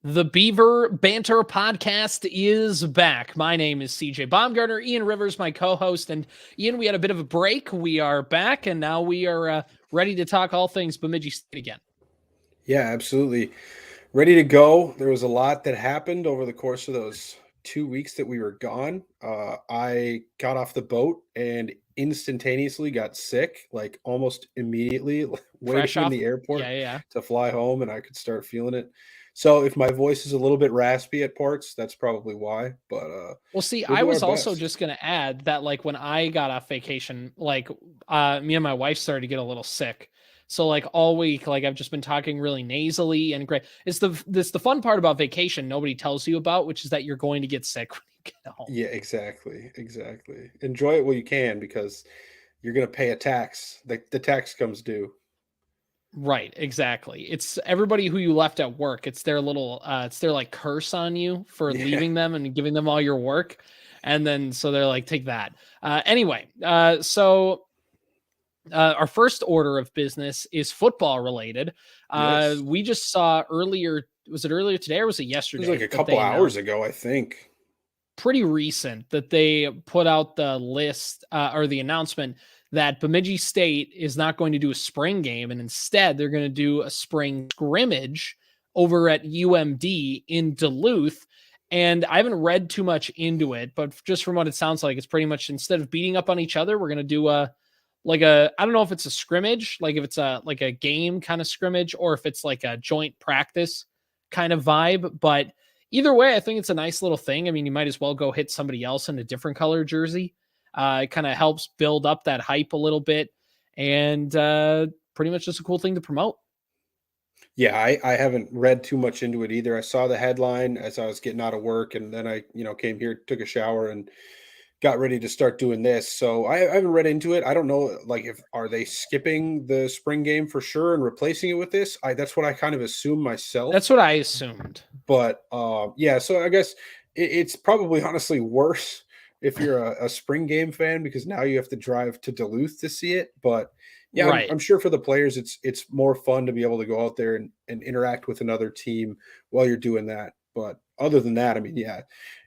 The Beaver Banter Podcast is back. My name is CJ Baumgartner. Ian Rivers, my co-host. And Ian, we had a bit of a break. We are back, and now we are ready to talk all things Bemidji State again. Yeah, absolutely. Ready to go. There was a lot that happened over the course of those 2 weeks that we were gone. I got off the boat and instantaneously got sick, like almost immediately, Fresh waiting in off? the airport Yeah. to fly home, and I could start feeling it. So if my voice is a little bit raspy at parts, that's probably why. But Well, see, we'll I do our was also best. just going to add that, like, when I got off vacation, like, me and my wife started to get a little sick. So, like, all week, like, I've just been talking really nasally and great. It's the fun part about vacation nobody tells you about, which is that you're going to get sick when you get home. Yeah, exactly. Enjoy it while you can because you're going to pay a tax. The tax comes due. Right, exactly. It's everybody who you left at work. It's their little it's their like curse on you for Yeah. leaving them and giving them all your work. And then so they're like, take that. Anyway, our first order of business is football related. Yes. We just saw earlier, was it earlier today or was it It was yesterday like a that couple they hours announced? ago, I think. Pretty recent that they put out the list or the announcement that Bemidji State is not going to do a spring game, and instead they're going to do a spring scrimmage over at UMD in Duluth. And I haven't read too much into it, but just from what it sounds like, it's pretty much instead of beating up on each other, we're going to do I don't know if it's a scrimmage, like if it's a game kind of scrimmage, or if it's like a joint practice kind of vibe. But either way, I think it's a nice little thing. I mean, you might as well go hit somebody else in a different color jersey. It kind of helps build up that hype a little bit, and pretty much just a cool thing to promote. Yeah, I haven't read too much into it either. I saw the headline as I was getting out of work, and then I, came here, took a shower, and got ready to start doing this. So I haven't read into it. I don't know, like, if are they skipping the spring game for sure and replacing it with this? That's what I kind of assume myself. That's what I assumed. But yeah, so I guess it's probably honestly worse if you're a spring game fan because now you have to drive to Duluth to see it. But yeah, I'm, Right. I'm sure for the players, it's more fun to be able to go out there and interact with another team while you're doing that. But other than that, I mean, yeah,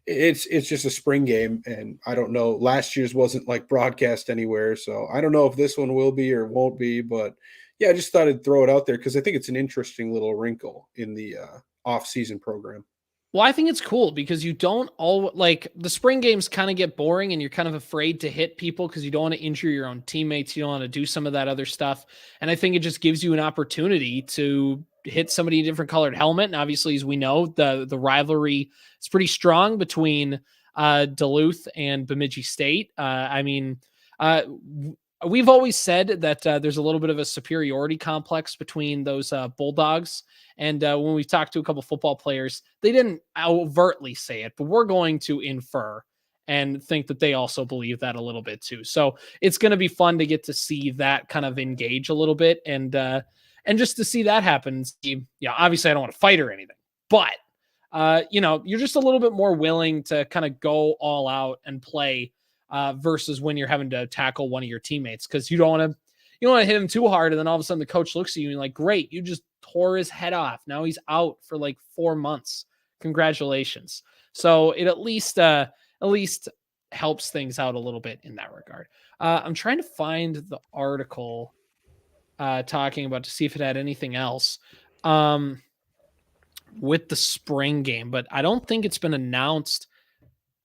it's just a spring game, and I don't know. Last year's wasn't like broadcast anywhere, so I don't know if this one will be or won't be. But yeah, I just thought I'd throw it out there because I think it's an interesting little wrinkle in the off-season program. Well, I think it's cool because you don't all like the spring games kind of get boring and you're kind of afraid to hit people because you don't want to injure your own teammates. You don't want to do some of that other stuff. And I think it just gives you an opportunity to hit somebody in a different colored helmet. And obviously, as we know, the rivalry is pretty strong between Duluth and Bemidji State. We've always said that there's a little bit of a superiority complex between those Bulldogs. And when we talked to a couple football players, they didn't overtly say it, but we're going to infer and think that they also believe that a little bit too. So it's going to be fun to get to see that kind of engage a little bit and just to see that happen. Yeah, obviously I don't want to fight or anything, but you're just a little bit more willing to kind of go all out and play versus when you're having to tackle one of your teammates because you don't want to hit him too hard and then all of a sudden the coach looks at you and you're like, great, you just tore his head off. Now he's out for like 4 months. Congratulations. So it at least helps things out a little bit in that regard. I'm trying to find the article talking about to see if it had anything else with the spring game, but I don't think it's been announced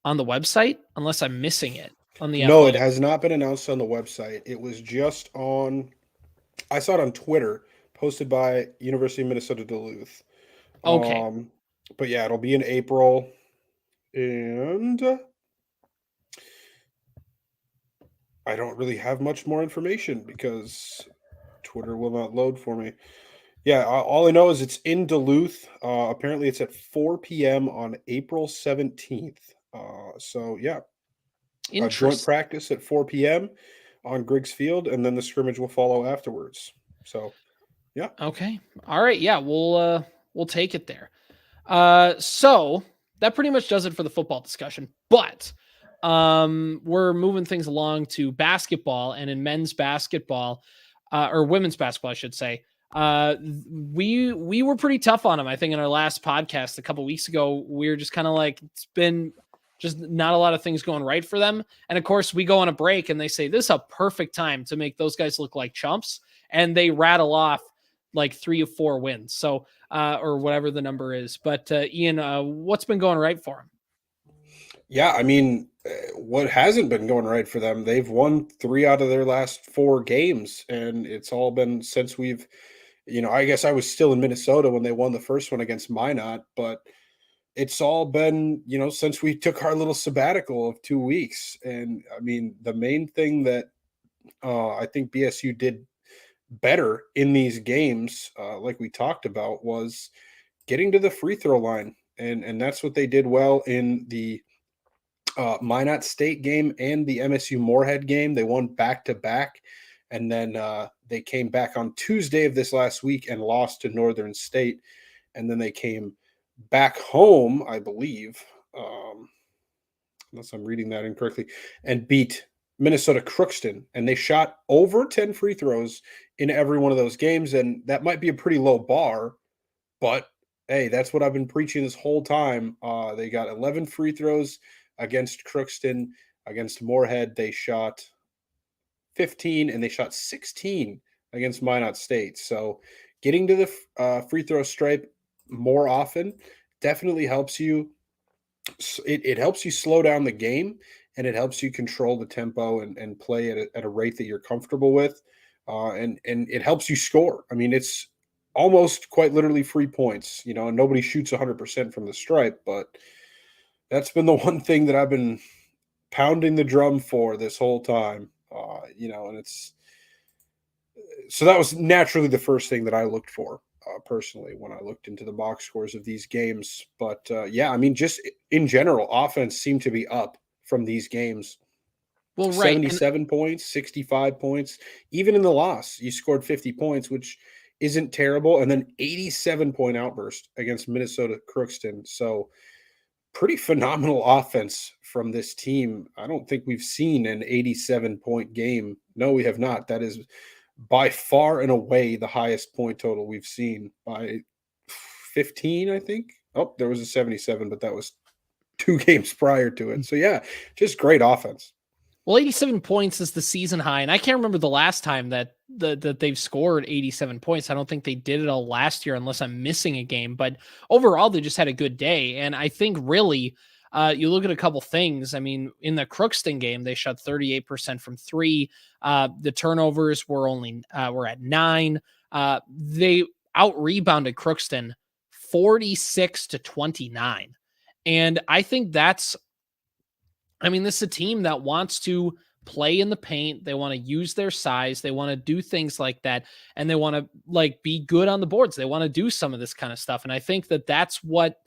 on the website unless I'm missing it on the No, it athletic. has not been announced on the website. It was just on. I saw it on Twitter, posted by University of Minnesota Duluth. Okay. Um, but yeah, it'll be in April, and I don't really have much more information because Twitter will not load for me. Yeah, all I know is it's in Duluth. Apparently, it's at 4 p.m. on April 17th. So yeah, a joint Interesting. practice at 4 p.m. on Griggs Field, and then the scrimmage will follow afterwards. So yeah, Okay. All right. Yeah, we'll take it there. So that pretty much does it for the football discussion. But we're moving things along to basketball, and in men's basketball, or women's basketball, I should say. We were pretty tough on them. I think in our last podcast a couple weeks ago, we were just kind of like, it's been just not a lot of things going right for them. And of course we go on a break and they say, this is a perfect time to make those guys look like chumps. And they rattle off like 3 or 4 wins. So, or whatever the number is. But Ian, what's been going right for them? Yeah, I mean, what hasn't been going right for them? They've won 3 out of their last 4 games, and it's all been since we've, I guess I was still in Minnesota when they won the first one against Minot, but it's all been, since we took our little sabbatical of 2 weeks. And I mean, the main thing that I think BSU did better in these games, like we talked about, was getting to the free throw line. And that's what they did well in the Minot State game and the MSU Moorhead game. They won back-to-back, and then they came back on Tuesday of this last week and lost to Northern State, and then they came back home, I believe, unless I'm reading that incorrectly, and beat Minnesota Crookston, and they shot over 10 free throws in every one of those games, and that might be a pretty low bar, but hey, that's what I've been preaching this whole time. They got 11 free throws against Crookston. Against Moorhead, they shot 15, and they shot 16 against Minot State. So getting to the free throw stripe more often definitely helps you. It helps you slow down the game, and it helps you control the tempo and play at a rate that you're comfortable with. And it helps you score. I mean, it's almost quite literally free points, and nobody shoots 100% from the stripe, but that's been the one thing that I've been pounding the drum for this whole time, and it's so that was naturally the first thing that I looked for personally when I looked into the box scores of these games. But yeah, I mean, just in general, offense seemed to be up from these games. Well, right. 77 points, 65 points. Even in the loss, you scored 50 points, which isn't terrible. And then 87-point outburst against Minnesota Crookston. So pretty phenomenal offense from this team. I don't think we've seen an 87-point game. No, we have not. That is by far and away the highest point total we've seen by 15, I think. Oh, there was a 77, but that was 2 games prior to it. So yeah, just great offense. Well, 87 points is the season high, and I can't remember the last time that they've scored 87 points. I don't think they did it all last year unless I'm missing a game, but overall they just had a good day. And I think really you look at a couple things. I mean, in the Crookston game, they shot 38% from 3. The turnovers were were at 9. They out-rebounded Crookston 46-29. And I think this is a team that wants to play in the paint. They want to use their size. They want to do things like that. And they want to be good on the boards. They want to do some of this kind of stuff. And I think that that's what,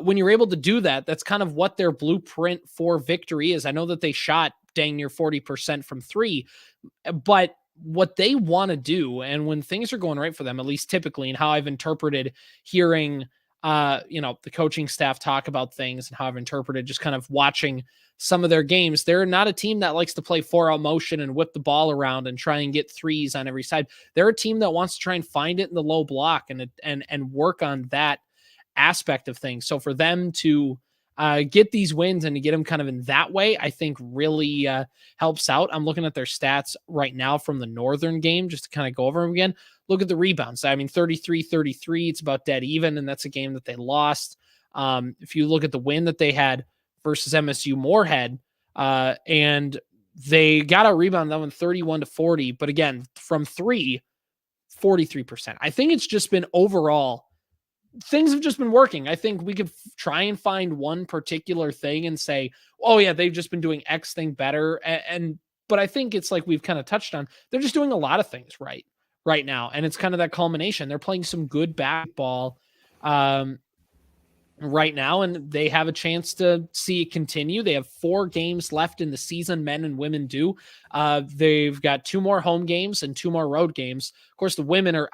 when you're able to do that, that's kind of what their blueprint for victory is. I know that they shot dang near 40% from 3, but what they want to do, and when things are going right for them, at least typically, and how I've interpreted hearing the coaching staff talk about things and how I've interpreted just kind of watching some of their games. They're not a team that likes to play 4-out motion and whip the ball around and try and get threes on every side. They're a team that wants to try and find it in the low block and work on that aspect of things. So for them to get these wins and to get them kind of in that way, I think really helps out. I'm looking at their stats right now from the Northern game, just to kind of go over them again. Look at the rebounds. I mean, 33-33, it's about dead even, and that's a game that they lost. If you look at the win that they had versus MSU Moorhead, and they got a rebound that one 31-40, but again, from 3, 43%. I think it's just been overall, things have just been working. I think we could try and find one particular thing and say, oh yeah, they've just been doing X thing better. But I think it's like we've kind of touched on, they're just doing a lot of things right now. And it's kind of that culmination. They're playing some good basketball right now, and they have a chance to see it continue. They have 4 games left in the season, men and women do. They've got 2 more home games and 2 more road games. Of course, the women are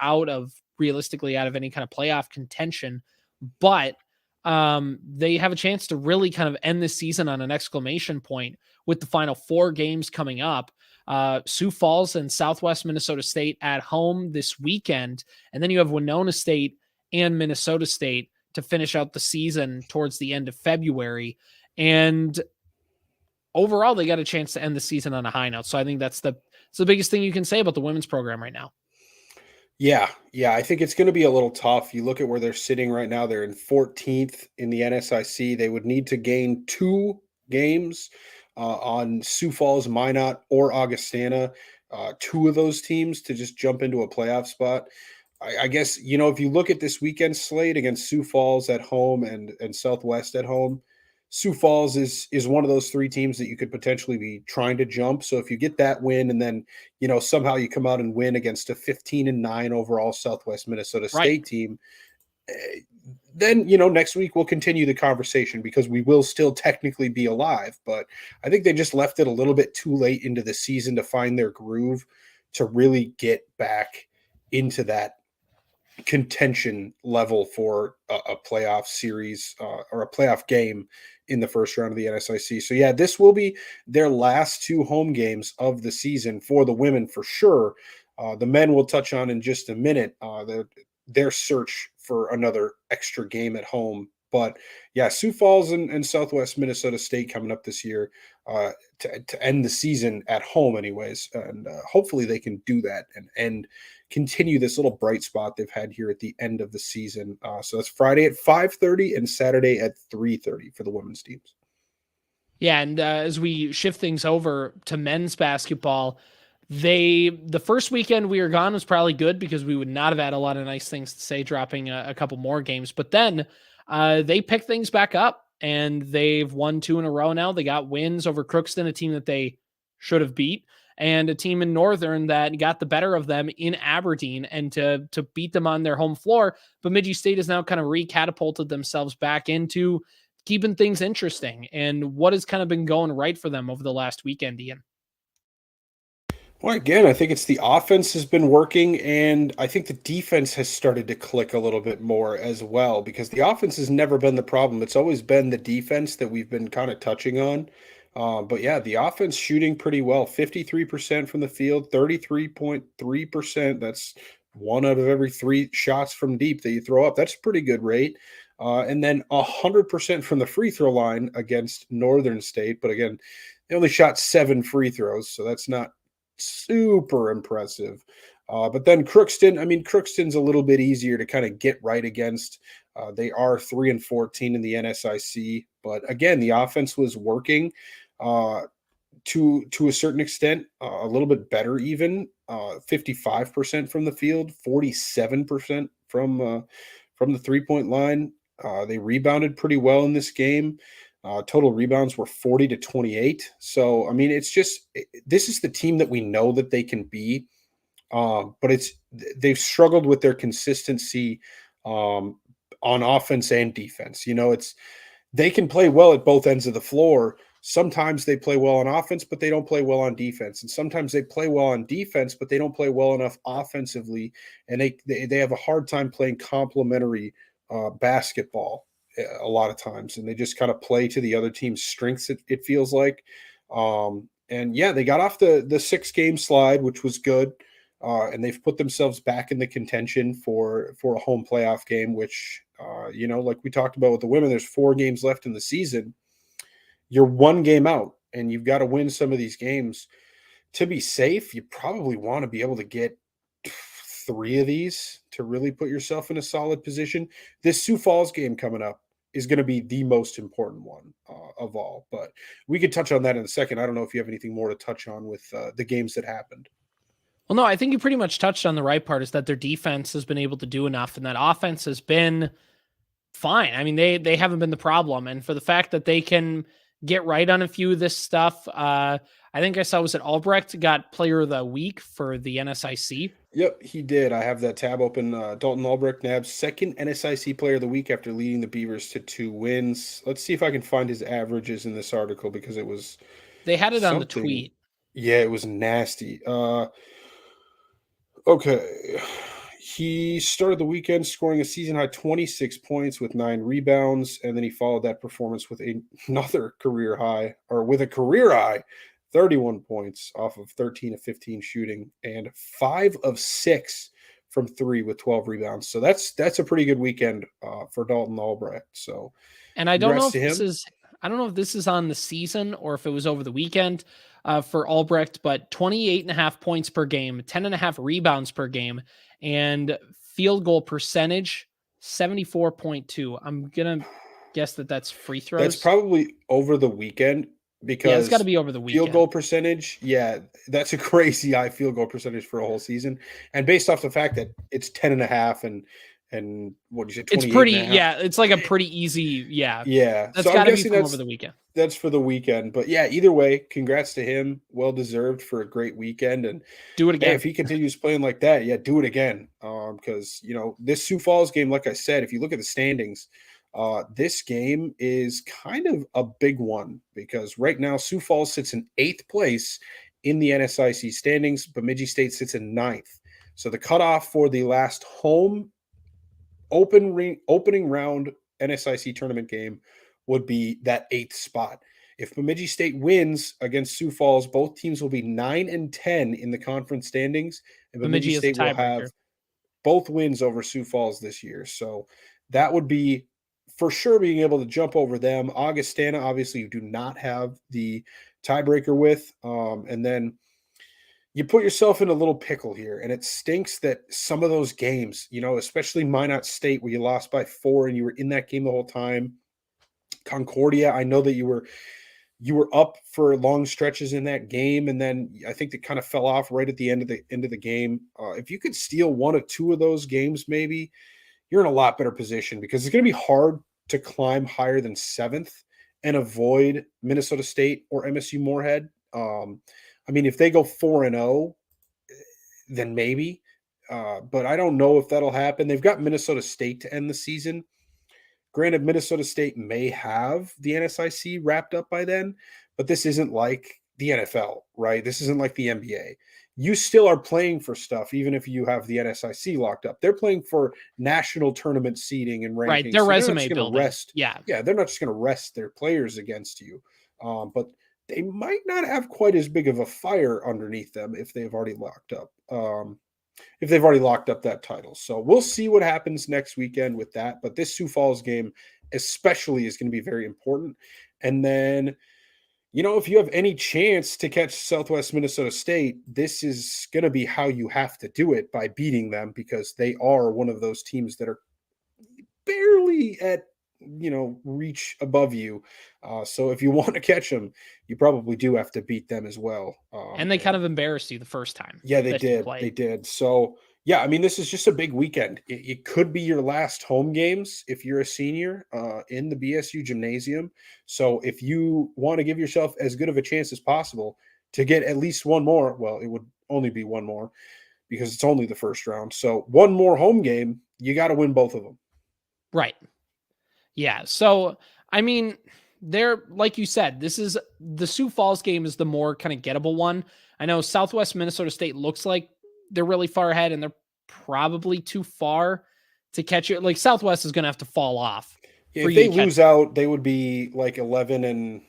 realistically out of any kind of playoff contention, but they have a chance to really kind of end this season on an exclamation point with the final 4 games coming up. Sioux Falls and Southwest Minnesota State at home this weekend. And then you have Winona State and Minnesota State to finish out the season towards the end of February. And overall, they got a chance to end the season on a high note. So I think that's the biggest thing you can say about the women's program right now. Yeah, I think it's going to be a little tough. You look at where they're sitting right now. They're in 14th in the NSIC. They would need to gain 2 games on Sioux Falls, Minot, or Augustana, 2 of those teams to just jump into a playoff spot. I guess, if you look at this weekend slate against Sioux Falls at home and Southwest at home, Sioux Falls is one of those 3 teams that you could potentially be trying to jump. So if you get that win and then, somehow you come out and win against a 15-9 overall Southwest Minnesota State team, then, next week we'll continue the conversation because we will still technically be alive. But I think they just left it a little bit too late into the season to find their groove to really get back into that contention level for a playoff series or a playoff game in the first round of the NSIC. So yeah, this will be their last 2 home games of the season for the women for sure. The men we'll touch on in just a minute, their search for another extra game at home. But yeah, Sioux Falls and Southwest Minnesota State coming up this year to end the season at home anyways. And hopefully they can do that and continue this little bright spot they've had here at the end of the season. So that's Friday at 5:30 and Saturday at 3:30 for the women's teams. Yeah, and as we shift things over to men's basketball, the first weekend we were gone was probably good because we would not have had a lot of nice things to say dropping a couple more games. But then they picked things back up and they've won 2 in a row now. They got wins over Crookston, a team that they should have beat, and a team in Northern that got the better of them in Aberdeen, and to beat them on their home floor. Bemidji State has now kind of recatapulted themselves back into keeping things interesting. And what has kind of been going right for them over the last weekend, Ian? Well, again, I think it's the offense has been working, and I think the defense has started to click a little bit more as well, because the offense has never been the problem. It's always been the defense that we've been kind of touching on. But yeah, the offense shooting pretty well, 53% from the field, 33.3%. That's 1 out of every 3 shots from deep that you throw up. That's a pretty good rate. And then 100% from the free throw line against Northern State. But again, they only shot 7 free throws, so that's not super impressive. But then Crookston's a little bit easier to kind of get right against. They are 3-14 in the NSIC, but again, the offense was working to a certain extent, a little bit better even. 55% from the field, 47% from the 3-point line. They rebounded pretty well in this game. Total rebounds were 40-28. So, it's just, this is the team that we know that they can be. But they've struggled with their consistency on offense and defense. They can play well at both ends of the floor. Sometimes they play well on offense, but they don't play well on defense. And sometimes they play well on defense, but they don't play well enough offensively. And they have a hard time playing complementary basketball a lot of times. And they just kind of play to the other team's strengths, it feels like. And yeah, they got off the 6-game slide, which was good. And they've put themselves back in the contention for a home playoff game, which, like we talked about with the women, there's 4 games left in the season. You're 1 game out, and you've got to win some of these games. To be safe, you probably want to be able to get 3 of these to really put yourself in a solid position. This Sioux Falls game coming up is going to be the most important one of all. But we could touch on that in a second. I don't know if you have anything more to touch on with the games that happened. Well, no, I think you pretty much touched on the right part, is that their defense has been able to do enough, and that offense has been fine. They haven't been the problem. And for the fact that they can get right on a few of this stuff, I think I saw, was it Albrecht got player of the week for the NSIC? Yep, he did. I have that tab open. Dalton Albrecht nabs 2nd NSIC player of the week after leading the Beavers to 2 wins. Let's see if I can find his averages in this article, because it was They had it on the tweet. Yeah, it was nasty. Okay. He started the weekend scoring a season-high 26 points with 9 rebounds, and then he followed that performance with another career high, 31 points off of 13 of 15 shooting, and 5 of 6 from 3 with 12 rebounds. So that's a pretty good weekend for Dalton Albrecht. So, and I don't know to if this him. is I don't know if this is on the season or if it was over the weekend for Albrecht, but 28.5 points per game, 10.5 rebounds per game, and field goal percentage 74.2. I'm gonna guess that's free throws. That's probably over the weekend, because it's got to be over the weekend. Field goal percentage, yeah, that's a crazy high field goal percentage for a whole season. And based off the fact that it's 10.5 and what do you say, 28? It's pretty, it's like a pretty easy, Yeah. That's So got to be from over the weekend. That's for the weekend. But yeah, either way, congrats to him. Well deserved for a great weekend. And do it again. If he continues playing like that, do it again. Because, this Sioux Falls game, like I said, if you look at the standings, this game is kind of a big one, because right now Sioux Falls sits in 8th place in the NSIC standings. Bemidji State sits in 9th. So the cutoff for the last home opening round NSIC tournament game would be that 8th spot. If Bemidji State wins against Sioux Falls, both teams will be 9 and 10 in the conference standings, and Bemidji State will have both wins over Sioux Falls this year. So that would be for sure being able to jump over them. Augustana, obviously, you do not have the tiebreaker with. And then you put yourself in a little pickle here, and it stinks that some of those games, especially Minot State, where you lost by 4 and you were in that game the whole time. Concordia, I know that you were up for long stretches in that game, and then I think it kind of fell off right at the end of the game. If you could steal 1 or 2 of those games, maybe you're in a lot better position, because it's going to be hard to climb higher than 7th and avoid Minnesota State or MSU Moorhead. If they go 4-0, then maybe. But I don't know if that'll happen. They've got Minnesota State to end the season. Granted, Minnesota State may have the NSIC wrapped up by then, but this isn't like the NFL, right? This isn't like the NBA. You still are playing for stuff, even if you have the NSIC locked up. They're playing for national tournament seeding and rankings. Right, their resume building. They're not just going to rest their players against you. But they might not have quite as big of a fire underneath them if they've already locked up. That title. So we'll see what happens next weekend with that. But this Sioux Falls game especially is going to be very important. And then, if you have any chance to catch Southwest Minnesota State, this is going to be how you have to do it, by beating them, because they are one of those teams that are barely at, reach above you. So if you want to catch them, you probably do have to beat them as well. And they kind of embarrassed you the first time. Yeah, they did. They did. So yeah, this is just a big weekend. It could be your last home games if you're a senior in the BSU gymnasium. So if you want to give yourself as good of a chance as possible to get at least one more, well, it would only be one more because it's only the first round. So one more home game, you got to win both of them. Right. Yeah. So, they're, like you said, this is the Sioux Falls game is the more kind of gettable one. I know Southwest Minnesota State looks like they're really far ahead, and they're probably too far to catch it. Like, Southwest is going to have to fall off. Yeah, if they lose out, they would be like 11 and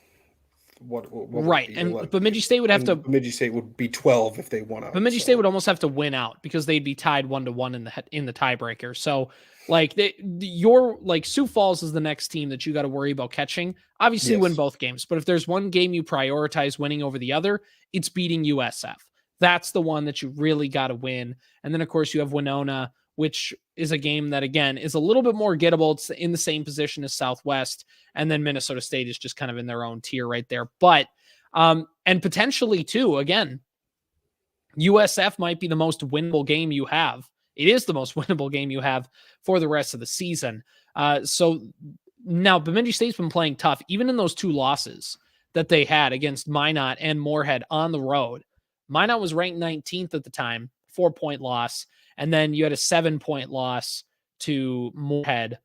what right. And Bemidji State would have to. Bemidji State would be 12 if they won out. Bemidji State would almost have to win out because they'd be tied 1-1 in the tiebreaker. So, Sioux Falls is the next team that you got to worry about catching. Obviously, win both games, but if there's one game you prioritize winning over the other, it's beating USF. That's the one that you really got to win. And then, of course, you have Winona, which is a game that, again, is a little bit more gettable. It's in the same position as Southwest. And then Minnesota State is just kind of in their own tier right there. But, and potentially, too, again, USF might be the most winnable game you have. It is the most winnable game you have for the rest of the season. So now Bemidji State's been playing tough, even in those 2 losses that they had against Minot and Moorhead on the road. Minot was ranked 19th at the time, 4-point loss. And then you had a 7-point loss to Moorhead.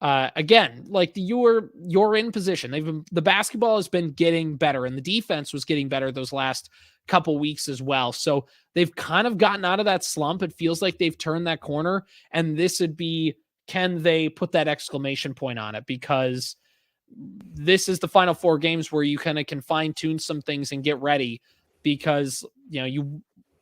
Again, you're in position. The basketball has been getting better, and the defense was getting better those last couple weeks as well. So they've kind of gotten out of that slump. It feels like they've turned that corner, and this would be, can they put that exclamation point on it? Because this is the final 4 games where you kind of can fine tune some things and get ready, because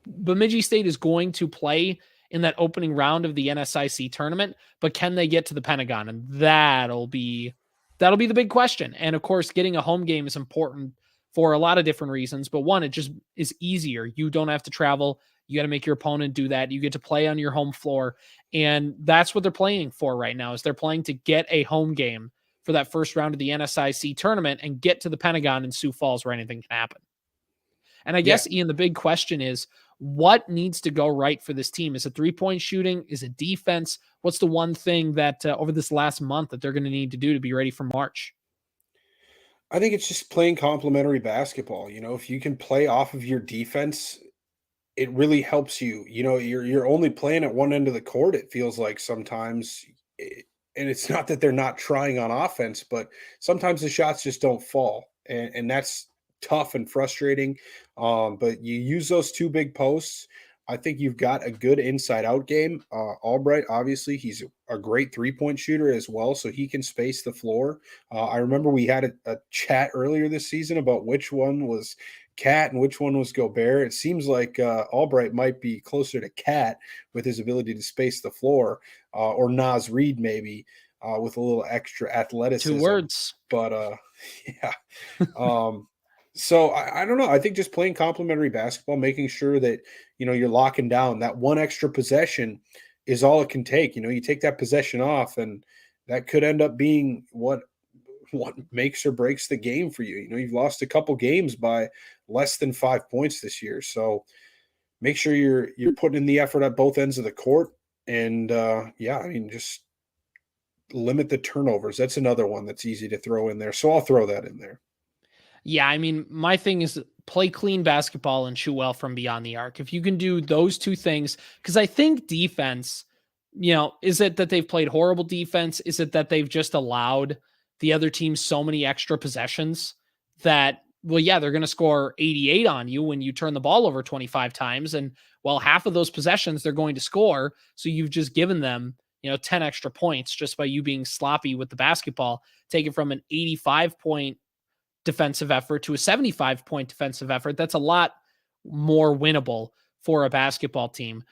Bemidji State is going to play in that opening round of the NSIC tournament, but can they get to the Pentagon? And that'll be the big question. And of course, getting a home game is important for a lot of different reasons, but one, it just is easier. You don't have to travel. You got to make your opponent do that. You get to play on your home floor. And that's what they're playing for right now, is they're playing to get a home game for that first round of the NSIC tournament and get to the Pentagon in Sioux Falls where anything can happen. And I guess, Ian, the big question is, what needs to go right for this team? Is it 3-point shooting? Is it defense? What's the one thing that over this last month that they're going to need to do to be ready for March? I think it's just playing complementary basketball. If you can play off of your defense, it really helps you. You're only playing at one end of the court, it feels like sometimes. And it's not that they're not trying on offense, but sometimes the shots just don't fall. And that's tough and frustrating. But you use those 2 big posts. I think you've got a good inside-out game. Albright, obviously, he's a great 3-point shooter as well, so he can space the floor. I remember we had a chat earlier this season about which one was Cat and which one was Gobert. It seems like Albright might be closer to Cat with his ability to space the floor, or Naz Reid maybe with a little extra athleticism. 2 words. But, yeah. So I don't know. I think just playing complementary basketball, making sure that, you're locking down that one extra possession is all it can take. You take that possession off, and that could end up being what makes or breaks the game for you. You've lost a couple games by less than 5 points this year. So make sure you're putting in the effort at both ends of the court. And just limit the turnovers. That's another one that's easy to throw in there. So I'll throw that in there. Yeah, I mean, my thing is play clean basketball and shoot well from beyond the arc. If you can do those 2 things, because I think defense, is it that they've played horrible defense? Is it that they've just allowed the other team so many extra possessions that, well, yeah, they're going to score 88 on you when you turn the ball over 25 times. And half of those possessions they're going to score. So you've just given them, 10 extra points just by you being sloppy with the basketball, take it from an 85-point defensive effort to a 75-point defensive effort. That's a lot more winnable for a basketball team.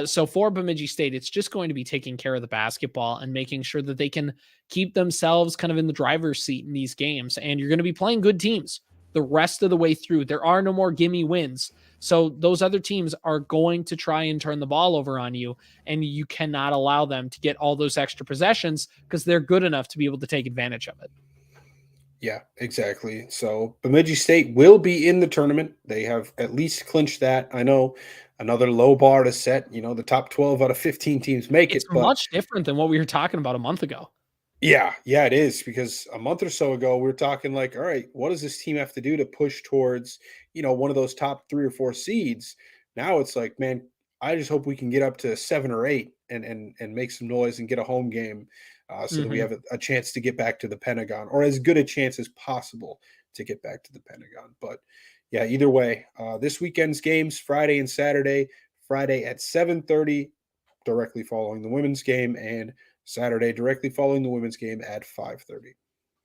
So for Bemidji State, it's just going to be taking care of the basketball and making sure that they can keep themselves kind of in the driver's seat in these games. And you're going to be playing good teams the rest of the way through. There are no more gimme wins. So those other teams are going to try and turn the ball over on you, and you cannot allow them to get all those extra possessions because they're good enough to be able to take advantage of it. Yeah, exactly. So Bemidji State will be in the tournament. They have at least clinched that. I know another low bar to set. The top 12 out of 15 teams make it's it. But much different than what we were talking about a month ago. Yeah, it is, because a month or so ago, we were talking like, all right, what does this team have to do to push towards, one of those top 3 or 4 seeds? Now it's like, man, I just hope we can get up to 7 or 8 and make some noise and get a home game. So that we have a chance to get back to the Pentagon, or as good a chance as possible to get back to the Pentagon. But yeah, either way, this weekend's games, Friday and Saturday. Friday at 7:30, directly following the women's game, and Saturday directly following the women's game at 5:30.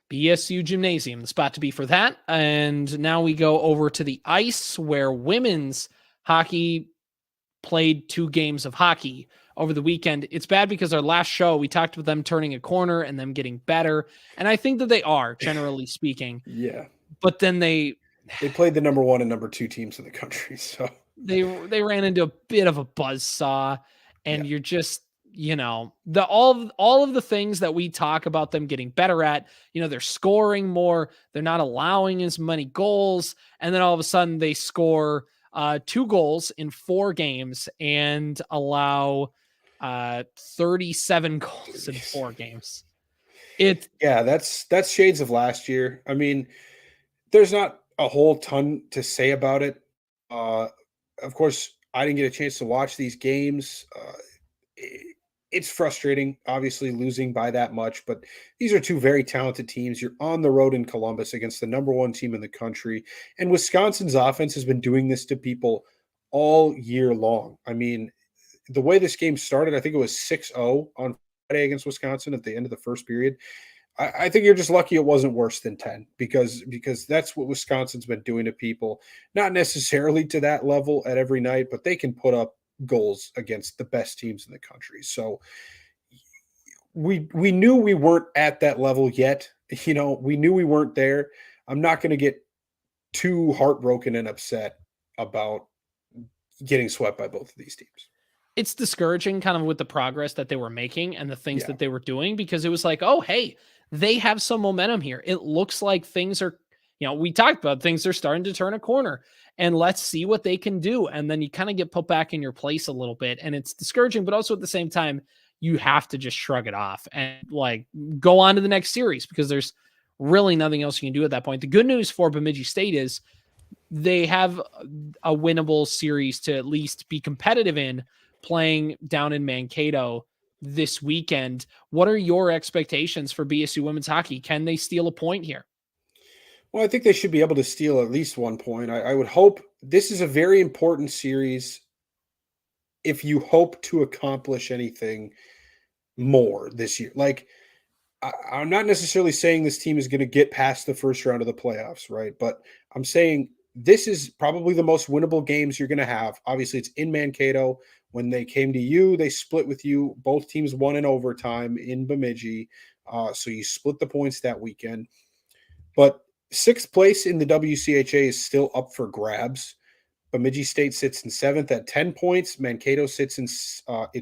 BSU Gymnasium, the spot to be for that. And now we go over to the ice, where women's hockey played 2 games of hockey over the weekend. It's bad because our last show, we talked about them turning a corner and them getting better. And I think that they are, generally speaking. Yeah. But then they played the number 1 and number 2 teams in the country. So they ran into a bit of a buzzsaw, and you're just, all of the things that we talk about them getting better at, they're scoring more. They're not allowing as many goals. And then all of a sudden they score 2 goals in 4 games and allow 37 goals in 4 games. That's shades of last year. I mean, there's not a whole ton to say about it. Of course, I didn't get a chance to watch these games. It's frustrating, obviously, losing by that much, but these are 2 very talented teams. You're on the road in Columbus against the number 1 team in the country, and Wisconsin's offense has been doing this to people all year long. I mean, the way this game started, I think it was 6-0 on Friday against Wisconsin at the end of the first period. I think you're just lucky it wasn't worse than 10 because that's what Wisconsin's been doing to people. Not necessarily to that level at every night, but they can put up goals against the best teams in the country. So we knew we weren't at that level yet. We knew we weren't there. I'm not going to get too heartbroken and upset about getting swept by both of these teams. It's discouraging kind of with the progress that they were making and the things that they were doing, because it was like, oh, hey, they have some momentum here. It looks like things are, we talked about things are starting to turn a corner, and let's see what they can do. And then you kind of get put back in your place a little bit, and it's discouraging, but also at the same time, you have to just shrug it off and like go on to the next series, because there's really nothing else you can do at that point. The good news for Bemidji State is they have a winnable series to at least be competitive in, playing down in Mankato this weekend. What are your expectations for BSU women's hockey? Can they steal a point here? Well, I think they should be able to steal at least 1 point. I would hope. This is a very important series if you hope to accomplish anything more this year. Like, I'm not necessarily saying this team is going to get past the first round of the playoffs, right? But I'm saying this is probably the most winnable games you're going to have. Obviously, it's in Mankato. When they came to you, they split with you. Both teams won in overtime in Bemidji. So you split the points that weekend. But sixth place in the WCHA is still up for grabs. Bemidji State sits in seventh at 10 points. Mankato sits in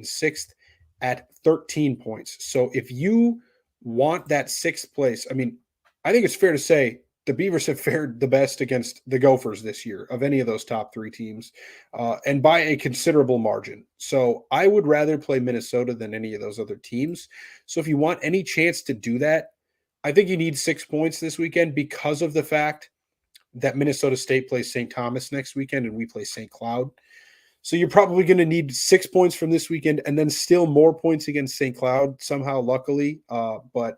sixth at 13 points. So if you want that sixth place, I mean, I think it's fair to say the Beavers have fared the best against the Gophers this year of any of those top three teams, and by a considerable margin. So I would rather play Minnesota than any of those other teams. So if you want any chance to do that, I think you need 6 points this weekend, because of the fact that Minnesota State plays St. Thomas next weekend and we play St. Cloud. So you're probably going to need 6 points from this weekend and then still more points against St. Cloud somehow, luckily. But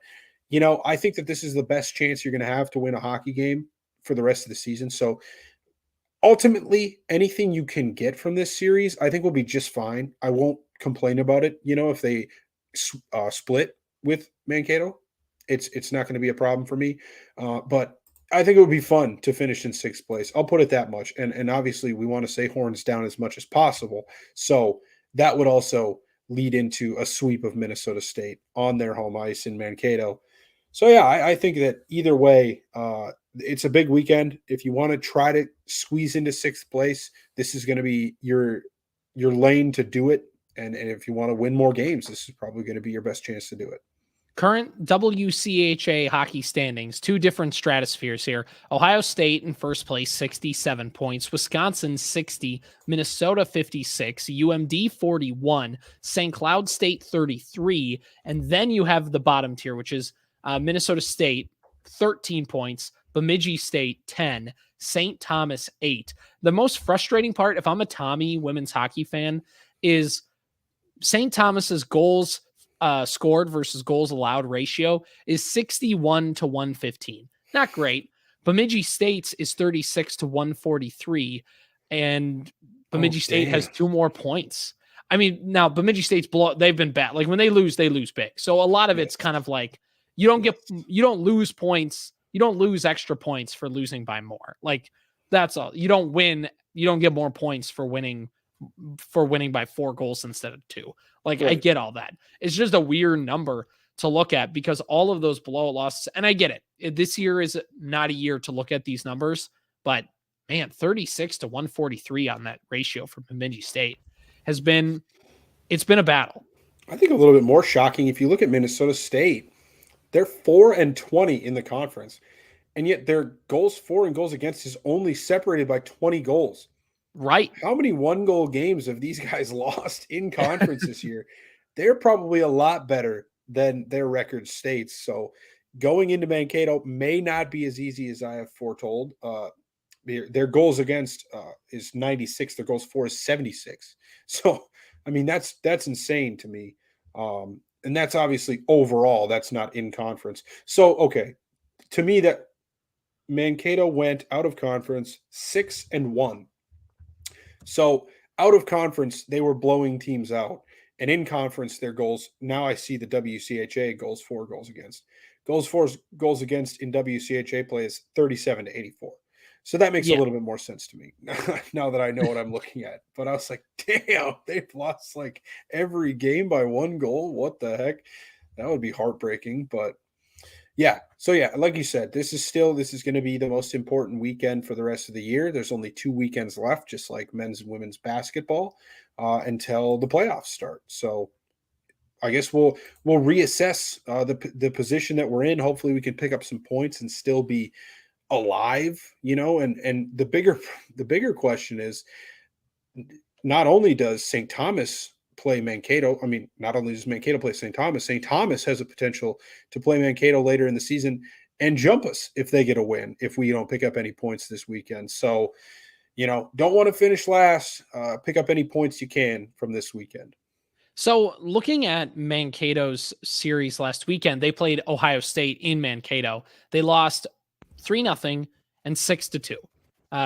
I think that this is the best chance you're going to have to win a hockey game for the rest of the season. So ultimately, anything you can get from this series, I think will be just fine. I won't complain about it. If they split with Mankato, it's not going to be a problem for me. But I think it would be fun to finish in sixth place. I'll put it that much. And obviously, we want to say horns down as much as possible. So that would also lead into a sweep of Minnesota State on their home ice in Mankato. So, yeah, I think that either way, it's a big weekend. If you want to try to squeeze into sixth place, this is going to be your lane to do it. And if you want to win more games, this is probably going to be your best chance to do it. Current WCHA hockey standings, two different stratospheres here. Ohio State in first place, 67 points. Wisconsin, 60. Minnesota, 56. UMD, 41. St. Cloud State, 33. And then you have the bottom tier, which is Minnesota State, 13 points. Bemidji State, 10. St. Thomas, 8. The most frustrating part, if I'm a Tommy women's hockey fan, is St. Thomas's goals scored versus goals allowed ratio is 61 to 115. Not great. Bemidji State's is 36 to 143, and Bemidji State has 2 more points. I mean, now Bemidji State's they've been bad. Like when they lose big. So a lot of it's kind of like you don't lose points. You don't lose extra points for losing by more. Like that's all. You don't win. You don't get more points for winning by 4 goals instead of 2. Like, right. I get all that. It's just a weird number to look at because all of those blowout losses, and I get it. This year is not a year to look at these numbers, but man, 36 to 143 on that ratio for Bemidji State it's been a battle. I think a little bit more shocking if you look at Minnesota State, they're 4-20 in the conference, and yet their goals for and goals against is only separated by 20 goals. Right. How many 1-goal games have these guys lost in conference this year? They're probably a lot better than their record states. So going into Mankato may not be as easy as I have foretold. Their goals against is 96. Their goals for is 76. So, I mean, that's insane to me. And that's obviously overall, that's not in conference. So, okay. To me, that Mankato went out of conference 6-1. So out of conference, they were blowing teams out. And in conference, their goals, now I see the WCHA goals for, goals against. goals against in WCHA play is 37-84. So that makes a little bit more sense to me now that I know what I'm looking at. But I was like, damn, they've lost like every game by 1 goal. What the heck? That would be heartbreaking. But yeah. So yeah, like you said, this is going to be the most important weekend for the rest of the year. There's only 2 weekends left, just like men's and women's basketball, until the playoffs start. So I guess we'll reassess the position that we're in. Hopefully we can pick up some points and still be alive, and the bigger question is, not only does St. Thomas play Mankato, not only does Mankato play St. Thomas has a potential to play Mankato later in the season and jump us if they get a win, if we don't pick up any points this weekend. So, don't want to finish last, pick up any points you can from this weekend. So looking at Mankato's series last weekend, they played Ohio State in Mankato. They lost 3-0 and 6-2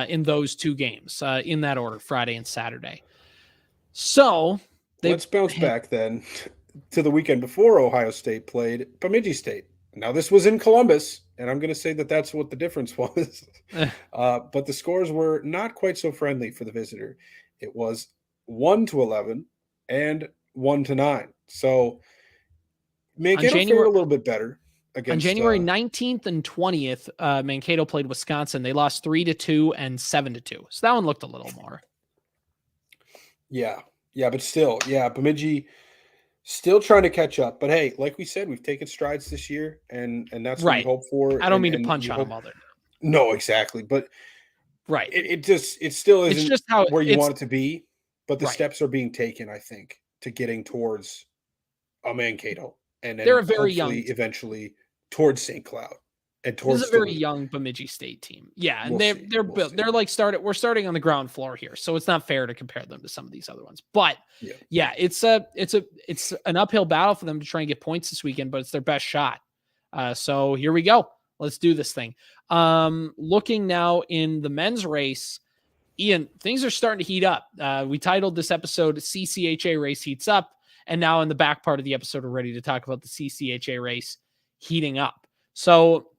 in those 2 games, in that order, Friday and Saturday. So let's bounce back then to the weekend before Ohio State played Bemidji State. Now this was in Columbus, and I'm going to say that that's what the difference was. But the scores were not quite so friendly for the visitor. It was 1-11 and 1-9. So Mankato fared a little bit better. On January 19th and 20th, Mankato played Wisconsin. They lost 3-2 and 7-2. So that one looked a little more. Yeah, but still, Bemidji still trying to catch up. But hey, like we said, we've taken strides this year, and that's what we hope for. I don't mean to punch on them all. No, exactly. But right, it still isn't just where you want it to be. But the steps are being taken, I think, to getting towards a Mankato, and then they're a very young, eventually towards St. Cloud and towards. This is a very young Bemidji State team. Yeah, and they're built. They're like we're starting on the ground floor here, so it's not fair to compare them to some of these other ones. But yeah, it's an uphill battle for them to try and get points this weekend, but it's their best shot. So here we go. Let's do this thing. Looking now in the men's race, Ian, things are starting to heat up. We titled this episode CCHA Race Heats Up, and now in the back part of the episode, we're ready to talk about the CCHA race heating up. So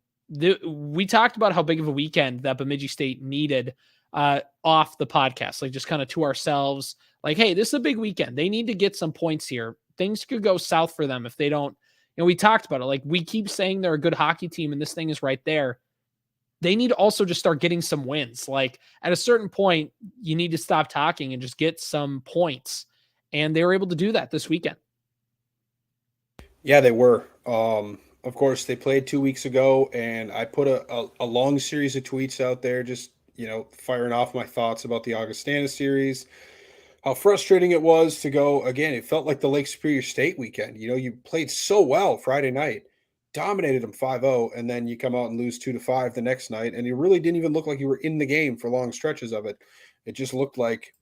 we talked about how big of a weekend that Bemidji State needed off the podcast, like just kind of to ourselves, like, hey, this is a big weekend. They need to get some points here. Things could go south for them if they don't. We talked about it. Like, we keep saying they're a good hockey team, and this thing is right there. They need to also just start getting some wins. Like, at a certain point, you need to stop talking and just get some points. And they were able to do that this weekend. Yeah, they were. Of course, they played 2 weeks ago, and I put a long series of tweets out there just, firing off my thoughts about the Augustana series, how frustrating it was to go. Again, it felt like the Lake Superior State weekend. You played so well Friday night, dominated them 5-0, and then you come out and lose 2-5 the next night, and you really didn't even look like you were in the game for long stretches of it. It just looked like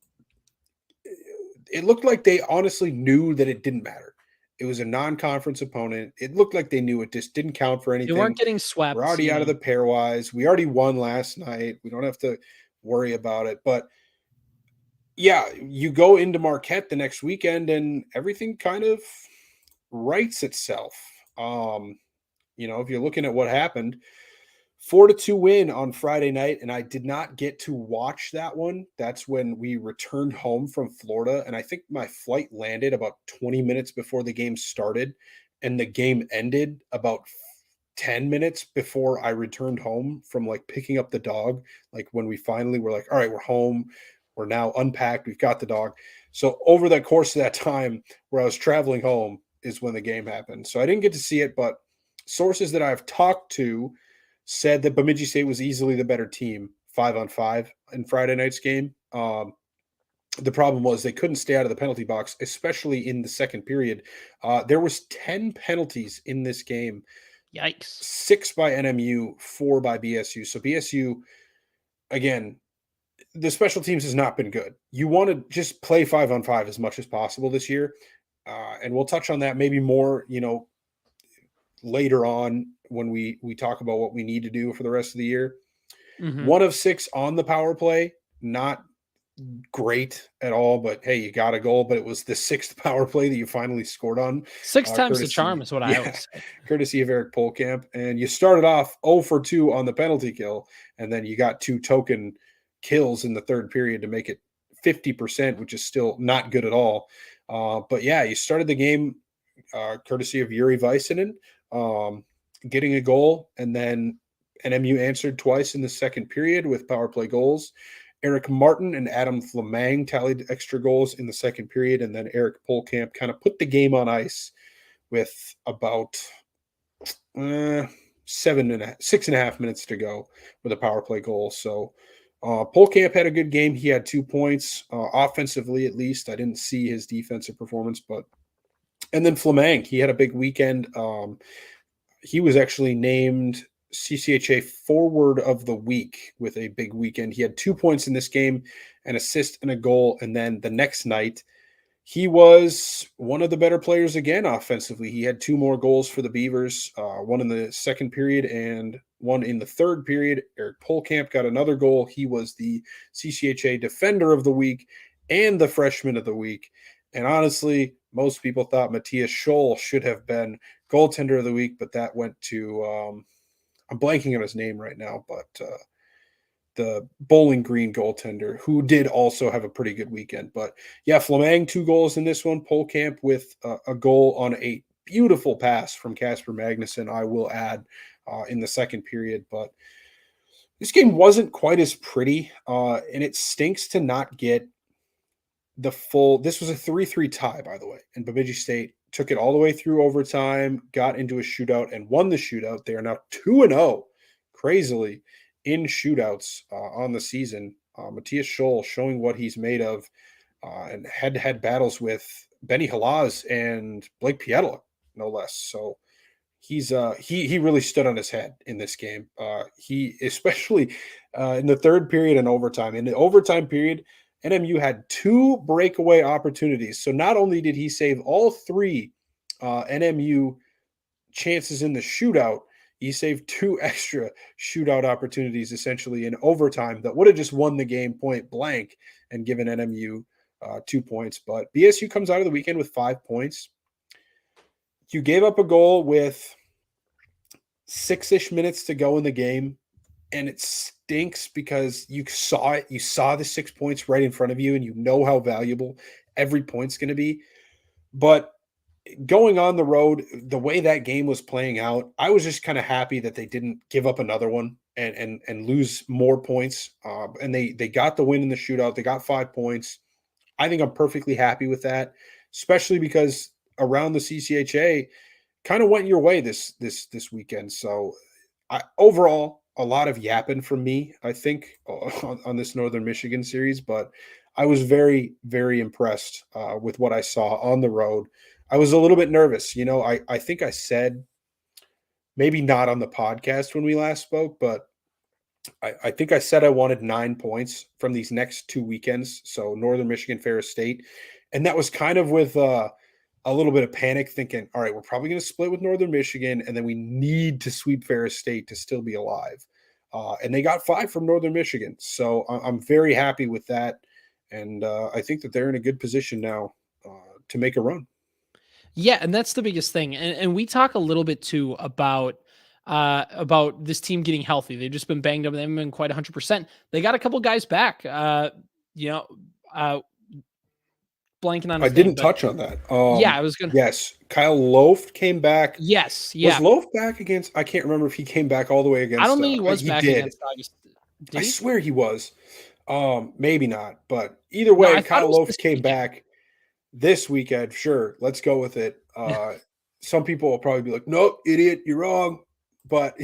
they honestly knew that it didn't matter. It was a non-conference opponent. It looked like they knew it just didn't count for anything. They weren't getting swept. We're already out of the pairwise. We already won last night. We don't have to worry about it. But yeah, you go into Marquette the next weekend and everything kind of rights itself. If you're looking at what happened, 4-2 win on Friday night, and I did not get to watch that one. That's when we returned home from Florida, and I think my flight landed about 20 minutes before the game started, and the game ended about 10 minutes before I returned home from like picking up the dog. Like when we finally were like, all right, we're home. We're now unpacked. We've got the dog. So over the course of that time where I was traveling home is when the game happened. So I didn't get to see it, but sources that I've talked to said that Bemidji State was easily the better team 5-on-5 in Friday night's game. The problem was they couldn't stay out of the penalty box, especially in the second period. There was 10 penalties in this game. Yikes. 6 by NMU, 4 by BSU. So BSU, again, the special teams has not been good. You want to just play 5-on-5 as much as possible this year. And we'll touch on that maybe more, later on when we talk about what we need to do for the rest of the year. 1 of 6 on the power play, not great at all, but hey, you got a goal, but it was the 6th power play that you finally scored on. Six times the charm Courtesy, is what I yeah, always say. courtesy of Eric Polkamp. And you started off 0 for 2 on the penalty kill, and then you got 2 token kills in the 3rd period to make it 50%, which is still not good at all. But yeah, you started the game courtesy of Yuri Väisänen, getting a goal, and then NMU answered twice in the 2nd period with power play goals. Eric Martin and Adam Flamang tallied extra goals in the 2nd period, and then Eric Polkamp kind of put the game on ice with about 6.5 minutes to go with a power play goal. So Polkamp had a good game. He had 2 points offensively, at least. I didn't see his defensive performance, and then Flamang, he had a big weekend. He was actually named CCHA Forward of the Week with a big weekend. He had 2 points in this game, an assist and a goal. And then the next night, he was one of the better players again offensively. He had 2 more goals for the Beavers, one in the 2nd period and one in the 3rd period. Eric Polkamp got another goal. He was the CCHA Defender of the Week and the Freshman of the Week. And honestly, most people thought Matthias Scholl should have been Goaltender of the Week, but that went to I'm blanking on his name right now, but the Bowling Green goaltender, who did also have a pretty good weekend. But yeah, Flamang 2 goals in this one. Polkamp with a goal on a beautiful pass from Casper Magnuson, I will add, in the 2nd period. But this game wasn't quite as pretty, and it stinks to not get the full. This was a 3-3 tie, by the way, and Bemidji State took it all the way through overtime, got into a shootout, and won the shootout. They are now 2-0, crazily, in shootouts on the season. Matthias Scholl showing what he's made of, and head-to-head battles with Benny Halaz and Blake Pietla, no less. So he really stood on his head in this game. He especially in the 3rd period and overtime. In the overtime period, NMU had 2 breakaway opportunities. So not only did he save all 3 NMU chances in the shootout, he saved 2 extra shootout opportunities essentially in overtime that would have just won the game point blank and given NMU 2 points. But BSU comes out of the weekend with 5 points. You gave up a goal with 6-ish minutes to go in the game. And it stinks because you saw it. You saw the 6 points right in front of you, and you know how valuable every point's going to be. But going on the road, the way that game was playing out, I was just kind of happy that they didn't give up another one and lose more points. And they got the win in the shootout. They got 5 points. I think I'm perfectly happy with that, especially because around the CCHA kind of went your way this weekend. So overall, a lot of yapping from me, I think, on this Northern Michigan series, but I was very, very impressed with what I saw on the road. I was a little bit nervous. I think I said, maybe not on the podcast when we last spoke, but I think I said I wanted 9 points from these next 2 weekends. So Northern Michigan, Ferris State. And that was kind of with a little bit of panic, thinking, all right, we're probably going to split with Northern Michigan, and then we need to sweep Ferris State to still be alive. And they got 5 from Northern Michigan. So I'm very happy with that. And I think that they're in a good position now to make a run. Yeah, and that's the biggest thing. And we talk a little bit too about this team getting healthy. They've just been banged up. They haven't been quite 100%. They got a couple guys back. Blanking on his I didn't name, touch on that. yeah, I was gonna. Yes, Kyle Loaf came back. Yes, yeah. Was Loaf back against? I can't remember if he came back all the way against. I don't think he was back did. against August. Did I he? swear he was. Maybe not, but either No, way, I thought it Kyle was Loaf this came weekend. back this weekend. Sure, let's go with it. Some people will probably be like, "Nope, idiot, you're wrong." But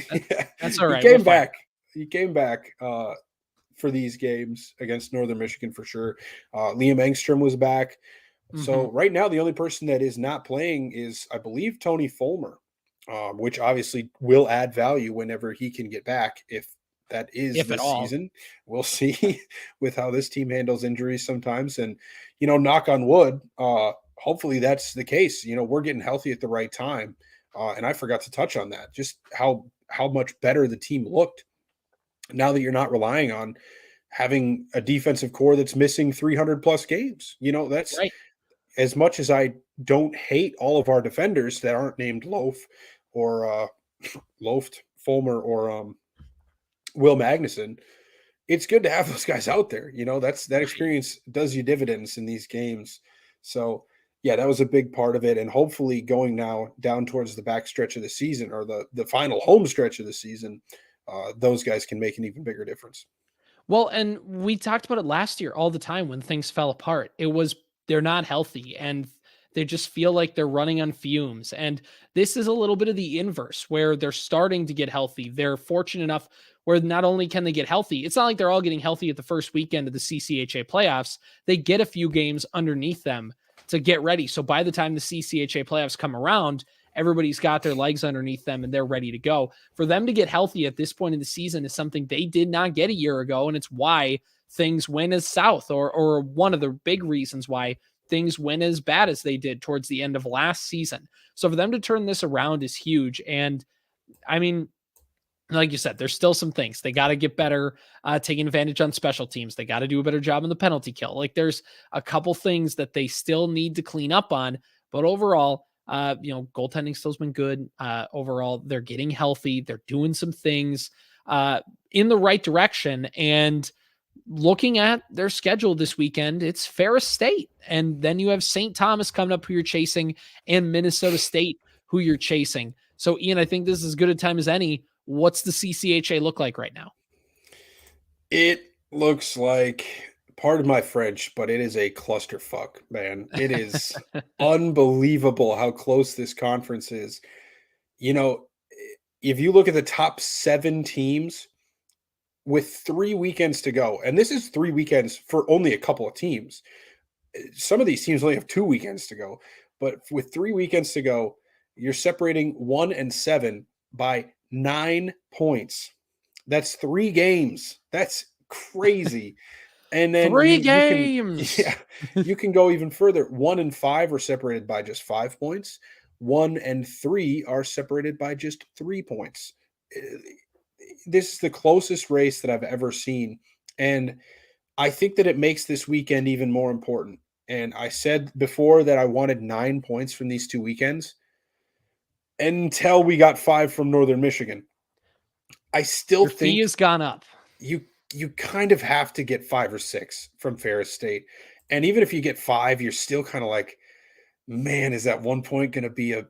That's all right. He We'll came fight. back. He came back for these games against Northern Michigan for sure. Liam Engstrom was back. So right now, the only person that is not playing is, I believe, Tony Fulmer, which obviously will add value whenever he can get back. If that is If at this all. season, we'll see with how this team handles injuries sometimes. And, knock on wood, hopefully that's the case. We're getting healthy at the right time. And I forgot to touch on that, just how much better the team looked now that you're not relying on having a defensive core that's missing 300 plus games. That's Right. as much as I don't hate all of our defenders that aren't named Loaf or Loft, Fulmer, or Will Magnuson. It's good to have those guys out there. That experience does you dividends in these games. So yeah, that was a big part of it. And hopefully going now down towards the back stretch of the season, or the final home stretch of the season, those guys can make an even bigger difference. Well, and we talked about it last year all the time when things fell apart. It was they're not healthy and they just feel like they're running on fumes. And this is a little bit of the inverse where they're starting to get healthy. They're fortunate enough where not only can they get healthy, it's not like they're all getting healthy at the first weekend of the CCHA playoffs. They get a few games underneath them to get ready. So by the time the CCHA playoffs come around, everybody's got their legs underneath them and they're ready to go. For them to get healthy at this point in the season is something they did not get a year ago. And it's why things went as south, or one of the big reasons why things went as bad as they did towards the end of last season. So for them to turn this around is huge. And I mean, like you said, there's still some things they got to get better, taking advantage on special teams. They got to do a better job in the penalty kill. Like there's a couple things that they still need to clean up on, but overall, goaltending still's been good. Overall, they're getting healthy. They're doing some things in the right direction. And looking at their schedule this weekend, it's Ferris State. And then you have St. Thomas coming up who you're chasing, and Minnesota State who you're chasing. So Ian, I think this is as good a time as any. What's the CCHA look like right now? It looks like, pardon my French, but it is a clusterfuck, man. It is unbelievable how close this conference is. If you look at the top 7 teams with 3 weekends to go, and this is 3 weekends for only a couple of teams. Some of these teams only have 2 weekends to go, but with 3 weekends to go, you're separating 1 and 7 by 9 points. That's 3 games. That's crazy. And then 3 games. You can go even further. 1 and 5 are separated by just 5 points. 1 and 3 are separated by just 3 points. This is the closest race that I've ever seen. And I think that it makes this weekend even more important. And I said before that I wanted 9 points from these 2 weekends until we got 5 from Northern Michigan. I still think fee has gone up. You kind of have to get 5 or 6 from Ferris State. And even if you get 5, you're still kind of like, man, is that 1 point going to be a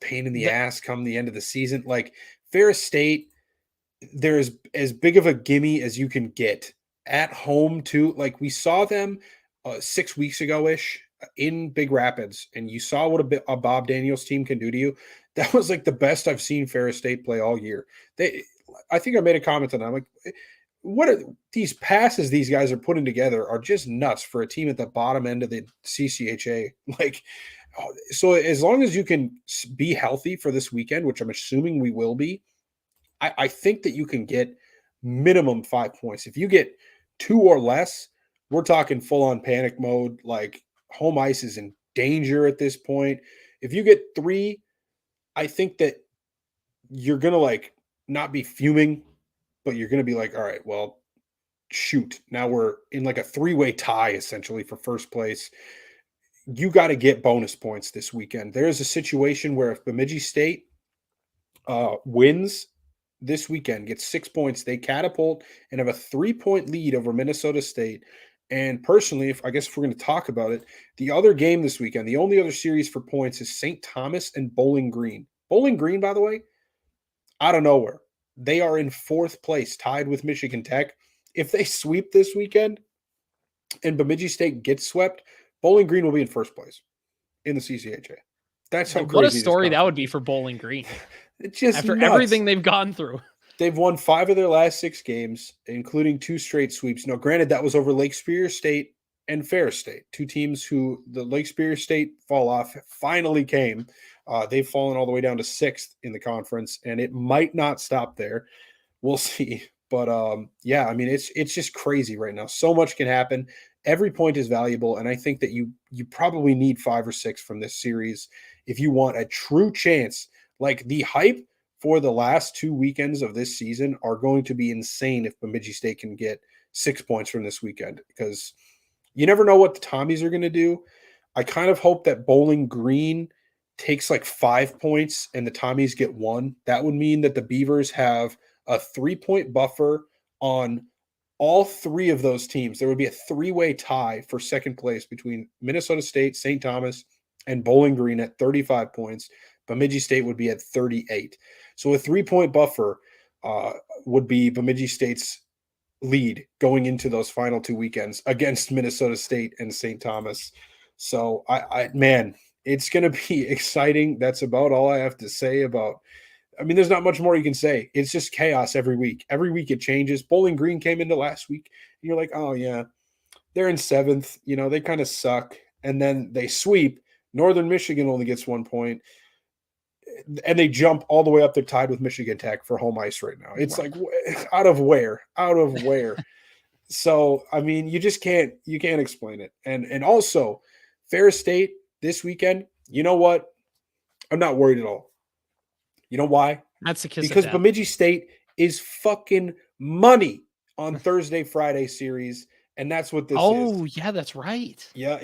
pain in the ass come the end of the season? Like Ferris State, there's as big of a gimme as you can get at home too. Like we saw them 6 weeks ago-ish in Big Rapids, and you saw what a Bob Daniels team can do to you. That was like the best I've seen Ferris State play all year. I think I made a comment on that. I'm like, what are these passes these guys are putting together are just nuts for a team at the bottom end of the CCHA. Like, so as long as you can be healthy for this weekend, which I'm assuming we will be, I think that you can get minimum 5 points. If you get 2 or less, we're talking full on panic mode. Like home ice is in danger at this point. If you get 3, I think that you're going to like not be fuming, but you're going to be like, all right, well, shoot. Now we're in like a 3-way tie essentially for first place. You got to get bonus points this weekend. There is a situation where if Bemidji State wins this weekend, gets 6 points, they catapult and have a 3-point lead over Minnesota State. And personally, if we're going to talk about it, the other game this weekend, the only other series for points is St. Thomas and Bowling Green. Bowling Green, by the way, out of nowhere, they are in 4th place, tied with Michigan Tech. If they sweep this weekend and Bemidji State gets swept, Bowling Green will be in 1st place in the CCHA. That's how crazy. What a story that would be for Bowling Green. It's just after nuts. Everything they've gone through. They've won 5 of their last 6 games, including 2 straight sweeps. Now, granted, that was over Lake Superior State and Ferris State, 2 teams who the Lake Superior State fall off finally came. They've fallen all the way down to 6th in the conference, and it might not stop there. We'll see. But yeah, I mean, it's just crazy right now. So much can happen. Every point is valuable, and I think that you probably need 5 or 6 from this series if you want a true chance. Like the hype for the last 2 weekends of this season are going to be insane if Bemidji State can get 6 points from this weekend because you never know what the Tommies are going to do. I kind of hope that Bowling Green takes like 5 points and the Tommies get 1. That would mean that the Beavers have a 3-point buffer on all 3 of those teams. There would be a 3-way tie for second place between Minnesota State, St. Thomas, and Bowling Green at 35 points. Bemidji State would be at 38. So a 3-point buffer would be Bemidji State's lead going into those final 2 weekends against Minnesota State and St. Thomas. So man, it's going to be exciting. That's about all I have to say about. I mean, there's not much more you can say. It's just chaos every week. Every week it changes. Bowling Green came into last week, and you're like, oh yeah, they're in 7th. You know, they kind of suck, and then they sweep. Northern Michigan only gets 1 point, and they jump all the way up. They're tied with Michigan Tech for home ice right now. It's like out of where? So I mean, you just can't explain it. And also, Ferris State this weekend. You know what? I'm not worried at all. You know why? That's because Bemidji State is fucking money on Thursday, Friday series, and that's what this is. Oh, yeah, that's right. Yeah,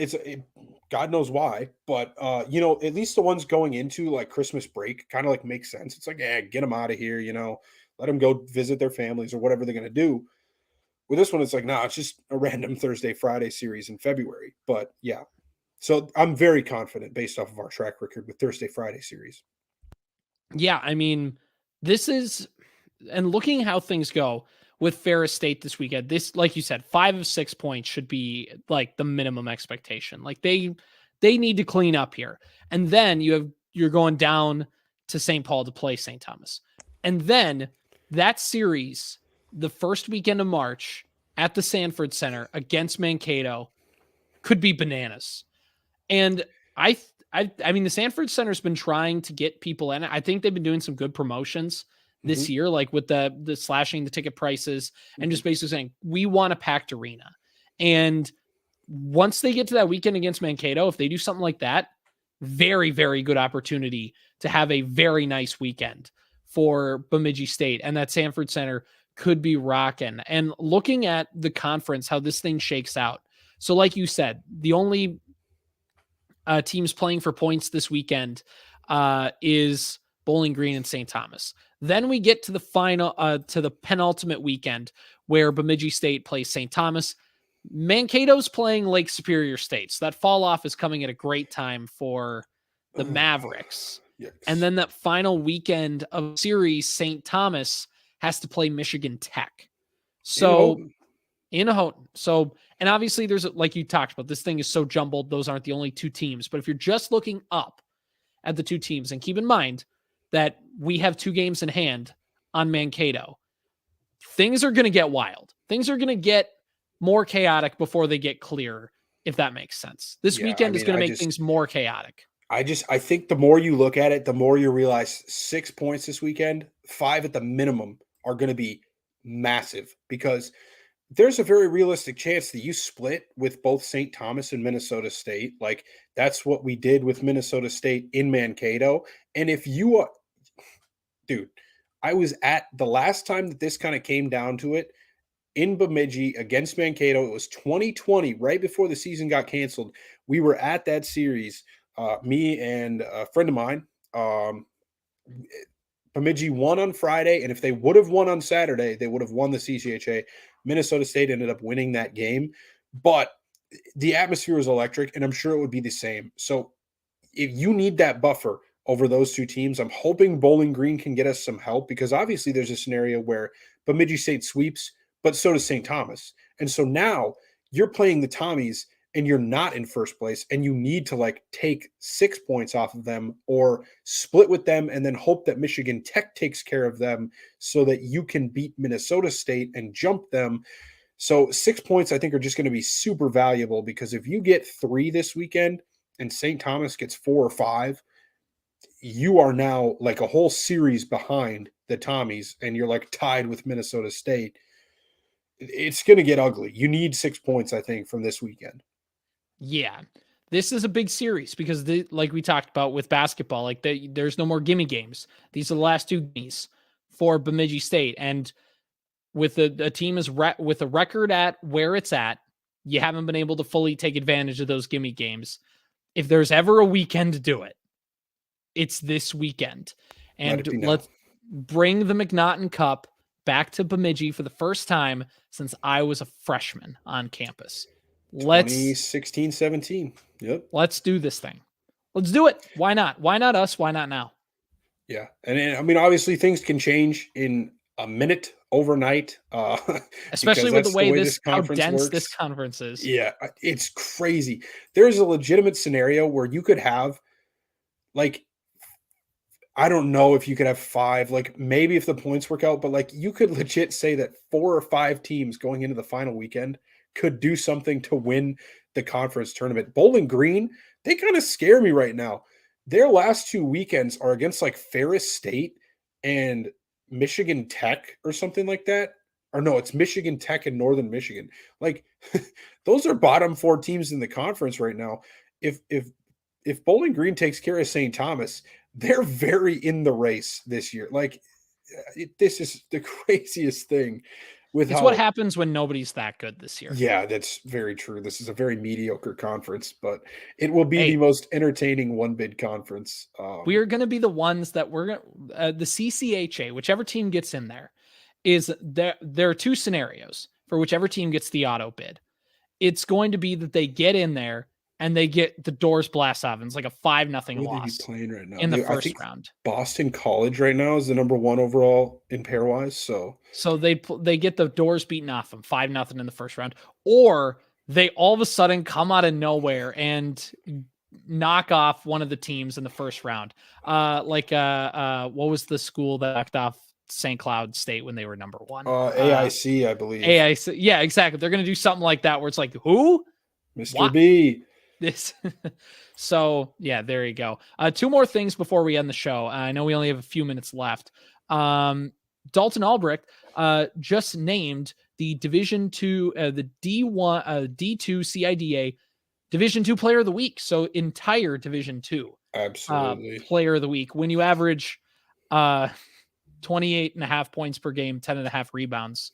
God knows why, but you know, at least the ones going into like Christmas break kind of like makes sense. It's like, get them out of here, you know, let them go visit their families or whatever they're gonna do. With this one, it's like, it's just a random Thursday, Friday series in February. But yeah, so I'm very confident based off of our track record with Thursday, Friday series. Yeah, I mean, this is, and looking how things go with Ferris State this weekend, this, like you said, 5 of 6 points should be like the minimum expectation. Like they need to clean up here. And then you're going down to St. Paul to play St. Thomas. And then that series, the first weekend of March at the Sanford Center against Mankato, could be bananas. And I mean, the Sanford Center's been trying to get people in. I think they've been doing some good promotions this year, like with the slashing the ticket prices and just basically saying, we want a packed arena. And once they get to that weekend against Mankato, if they do something like that, very, very good opportunity to have a very nice weekend for Bemidji State. And that Sanford Center could be rocking. And looking at the conference, how this thing shakes out. So like you said, the only teams playing for points this weekend is Bowling Green and St. Thomas. Then we get to the final, to the penultimate weekend where Bemidji State plays St. Thomas. Mankato's playing Lake Superior State. So that fall off is coming at a great time for the Mavericks. Yes. And then that final weekend of series, St. Thomas has to play Michigan Tech. So in Houghton. So, and obviously there's, like you talked about, this thing is so jumbled. Those aren't the only 2 teams, but if you're just looking up at the 2 teams, and keep in mind that we have 2 games in hand on Mankato, things are going to get wild. Things are going to get more chaotic before they get clear, if that makes sense. This weekend is going to make things more chaotic. I think the more you look at it, the more you realize 6 points this weekend, 5 at the minimum, are going to be massive, because there's a very realistic chance that you split with both St. Thomas and Minnesota State. Like, that's what we did with Minnesota State in Mankato. And if you are, dude, I was at the last time that this kind of came down to it in Bemidji against Mankato. It was 2020, right before the season got canceled. We were at that series, me and a friend of mine. Bemidji won on Friday, and if they would have won on Saturday, they would have won the CCHA. Minnesota State ended up winning that game, but the atmosphere was electric, and I'm sure it would be the same. So if you need that buffer over those 2 teams, I'm hoping Bowling Green can get us some help, because obviously there's a scenario where Bemidji State sweeps, but so does St. Thomas. And so now you're playing the Tommies and you're not in first place, and you need to like take 6 points off of them or split with them and then hope that Michigan Tech takes care of them so that you can beat Minnesota State and jump them. So 6 points, I think, are just going to be super valuable, because if you get 3 this weekend and St. Thomas gets 4 or 5, you are now like a whole series behind the Tommies, and you're like tied with Minnesota State. It's going to get ugly. You need 6 points, I think, from this weekend. Yeah, this is a big series, because like we talked about with basketball, like there's no more gimme games. These are the last 2 gimmies for Bemidji State. And with a team with a record at where it's at, you haven't been able to fully take advantage of those gimme games. If there's ever a weekend to do it, it's this weekend. And let's bring the McNaughton Cup back to Bemidji for the first time since I was a freshman on campus. 2016, 17. Yep. Let's do this thing. Let's do it. Why not? Why not us? Why not now? Yeah. And I mean, obviously things can change in a minute overnight. Especially with the way how dense works. this conference is. Yeah. It's crazy. There's a legitimate scenario where you could have like, I don't know if you could have 5, like maybe if the points work out, but like you could legit say that 4 or 5 teams going into the final weekend could do something to win the conference tournament. Bowling Green, they kind of scare me right now. Their last 2 weekends are against like Ferris State and Michigan Tech or something like that. Or no, it's Michigan Tech and Northern Michigan. Like those are bottom 4 teams in the conference right now. If Bowling Green takes care of St. Thomas, they're very in the race this year. Like this is the craziest thing. It's what happens when nobody's that good this year. Yeah, that's very true. This is a very mediocre conference, but it will be the most entertaining one bid conference. We are going to be the ones that we're going to, the CCHA, whichever team gets in there, is there are 2 scenarios for whichever team gets the auto bid. It's going to be that they get in there and they get the doors blast off. It's like a 5-0 loss playing right now in the first round. Boston College right now is the number 1 overall in pairwise. So they get the doors beaten off them 5-0 in the first round, or they all of a sudden come out of nowhere and knock off one of the teams in the first round. What was the school that knocked off St. Cloud State when they were number 1? AIC, I believe. AIC. Yeah, exactly. They're going to do something like that where it's like, who? Mr. What? B. This. So yeah, there you go. 2 more things before we end the show. I know we only have a few minutes left. Dalton Albrecht just named the Division 2, the D1, D2 CIDA Division 2 Player of the Week. So entire Division 2 absolutely Player of the Week. When you average 28.5 points per game, 10.5 rebounds,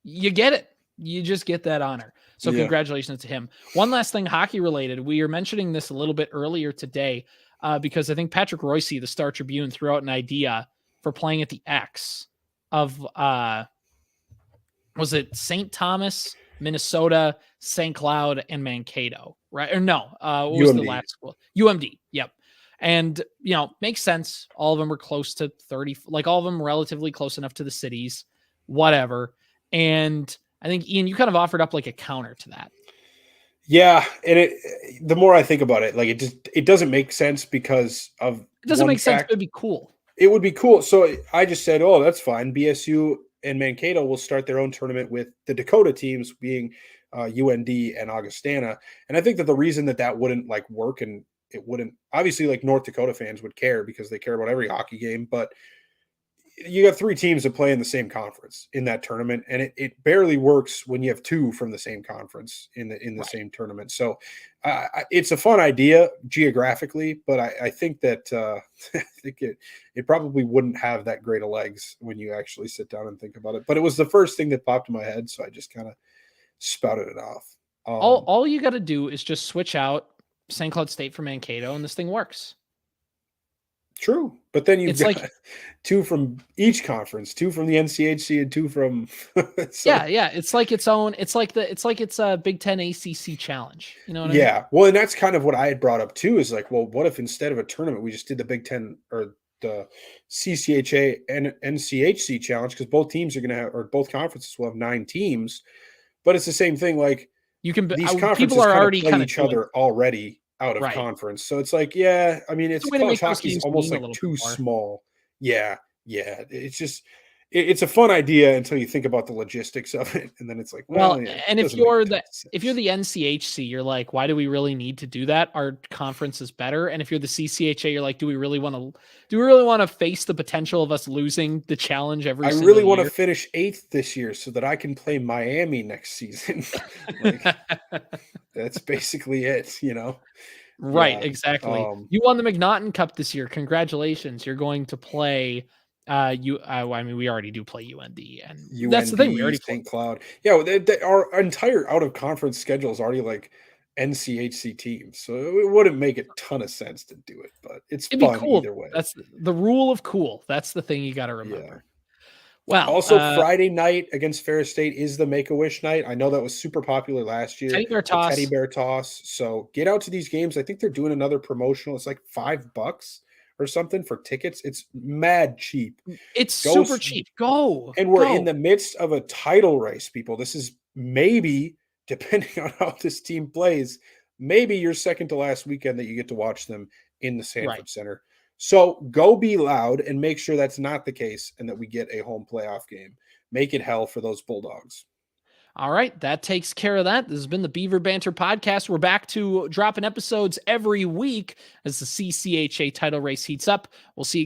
you get it. You just get that honor. So Congratulations to him. One last thing, hockey related. We were mentioning this a little bit earlier today because I think Patrick Royce, the Star Tribune, threw out an idea for playing at the X of, was it St. Thomas, Minnesota, St. Cloud, and Mankato, right? Or no, what was the last school? UMD. Yep. And, makes sense. All of them are close to 30, like all of them relatively close enough to the cities, whatever. And I think, Ian, you kind of offered up like a counter to that. Yeah. And the more I think about it, like it doesn't make sense because of it doesn't make sense, but it'd be cool. It would be cool. So I just said, oh, that's fine. BSU and Mankato will start their own tournament with the Dakota teams being UND and Augustana. And I think that the reason that wouldn't like work, and it wouldn't, obviously like North Dakota fans would care because they care about every hockey game, but you got 3 teams that play in the same conference in that tournament. And it barely works when you have 2 from the same conference in the same tournament. So it's a fun idea geographically, but I think that I think it probably wouldn't have that great of legs when you actually sit down and think about it. But it was the first thing that popped in my head. So I just kind of spouted it off. All you got to do is just switch out St. Cloud State for Mankato and this thing works. True, but then you've got like 2 from each conference, 2 from the NCHC and 2 from. Yeah. It's like its own. It's like it's a Big Ten ACC challenge. You know what I mean? Yeah. Well, and that's kind of what I had brought up too. Is like, well, what if instead of a tournament, we just did the Big Ten or the CCHA and NCHC challenge? Because both teams are going to have, or both conferences will have 9 teams, but it's the same thing. Like you can. These conferences people are already play each other already out of conference. So it's like, yeah, I mean, it's college hockey is almost like too small. Yeah. It's just, it's a fun idea until you think about the logistics of it. And then it's like, well yeah, and if you're the NCHC, you're like, why do we really need to do that? Our conference is better. And if you're the CCHA, you're like, do we really want to face the potential of us losing the challenge every single year? I really want to finish 8th this year so that I can play Miami next season. That's basically it, Right, exactly. You won the McNaughton Cup this year. Congratulations. You're going to play I mean, we already do play UND, and UND, that's the thing. We already St. Cloud. Yeah, our entire out of conference schedule is already like NCHC teams, so it wouldn't make a ton of sense to do it, but it's it'd be fun cool. either way. That's the rule of cool. That's the thing you got to remember. Yeah. Well, Also, Friday night against Ferris State is the Make-A-Wish night. I know that was super popular last year. Teddy bear the toss. Teddy bear toss. So get out to these games. I think they're doing another promotional. It's like $5 or something for tickets. It's mad cheap. It's super cheap. Go. And we're in the midst of a title race, people. This is maybe, depending on how this team plays, maybe your second to last weekend that you get to watch them in the Sanford Center. So go be loud and make sure that's not the case and that we get a home playoff game. Make it hell for those Bulldogs. All right, that takes care of that. This has been the Beaver Banter Podcast. We're back to dropping episodes every week as the CCHA title race heats up. We'll see you guys.